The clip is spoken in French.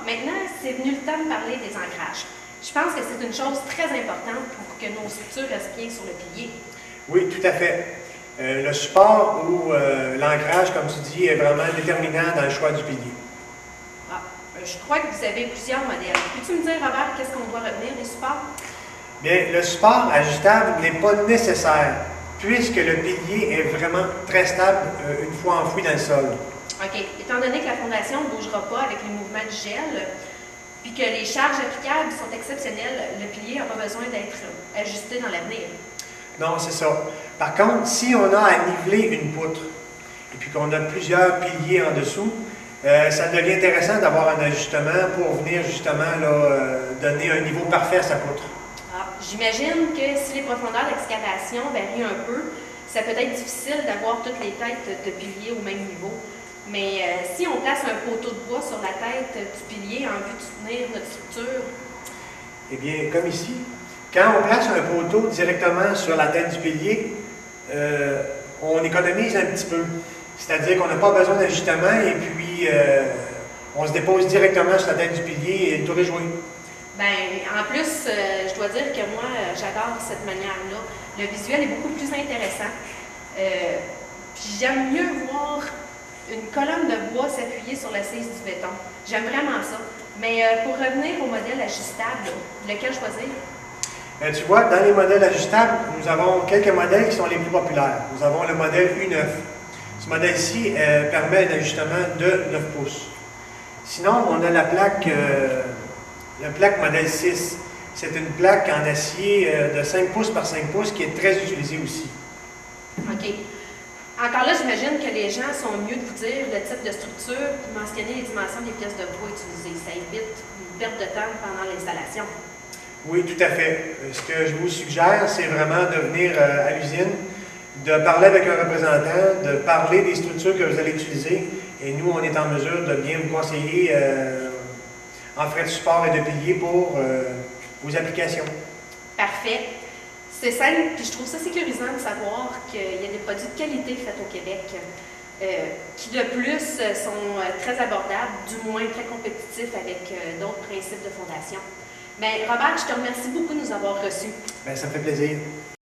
maintenant, c'est venu le temps de parler des ancrages. Je pense que c'est une chose très importante pour que nos structures restent bien sur le pilier. Oui, tout à fait. Le support ou l'ancrage, comme tu dis, est vraiment déterminant dans le choix du pilier. Ah, je crois que vous avez plusieurs modèles. Peux-tu me dire, Robert, qu'est-ce qu'on doit retenir des supports? Bien, le support ajustable n'est pas nécessaire, puisque le pilier est vraiment très stable une fois enfoui dans le sol. OK. Étant donné que la fondation ne bougera pas avec les mouvements du gel, puis que les charges applicables sont exceptionnelles, le pilier n'a pas besoin d'être ajusté dans l'avenir. Non, c'est ça. Par contre, si on a à niveler une poutre, et puis qu'on a plusieurs piliers en dessous, ça devient intéressant d'avoir un ajustement pour venir justement là, donner un niveau parfait à sa poutre. Ah, j'imagine que si les profondeurs d'excavation varient un peu, ça peut être difficile d'avoir toutes les têtes de piliers au même niveau. Mais si on place un poteau de bois sur la tête du pilier en vue de soutenir notre structure... Eh bien, comme ici, quand on place un poteau directement sur la tête du pilier, on économise un petit peu. C'est-à-dire qu'on n'a pas besoin d'ajustement et puis on se dépose directement sur la tête du pilier et le tour est joué. Bien, en plus, je dois dire que moi, j'adore cette manière-là. Le visuel est beaucoup plus intéressant. Puis j'aime mieux voir une colonne de bois s'appuyer sur l'assise du béton. J'aime vraiment ça. Mais pour revenir au modèle ajustable, lequel choisir? Tu vois, dans les modèles ajustables, nous avons quelques modèles qui sont les plus populaires. Nous avons le modèle U9. Ce modèle-ci permet un ajustement de 9 pouces. Sinon, on a la plaque modèle 6. C'est une plaque en acier de 5 pouces par 5 pouces qui est très utilisée aussi. OK. Encore là, j'imagine que les gens sont mieux de vous dire le type de structure et mentionner les dimensions des pièces de bois utilisées. Ça évite une perte de temps pendant l'installation. Oui, tout à fait. Ce que je vous suggère, c'est vraiment de venir à l'usine, de parler avec un représentant, de parler des structures que vous allez utiliser. Et nous, on est en mesure de bien vous conseiller en frais de support et de pilier pour vos applications. Parfait. C'est simple, puis je trouve ça sécurisant de savoir qu'il y a des produits de qualité faits au Québec qui, de plus, sont très abordables, du moins très compétitifs avec d'autres principes de fondation. Bien, Robert, je te remercie beaucoup de nous avoir reçus. Bien, ça me fait plaisir.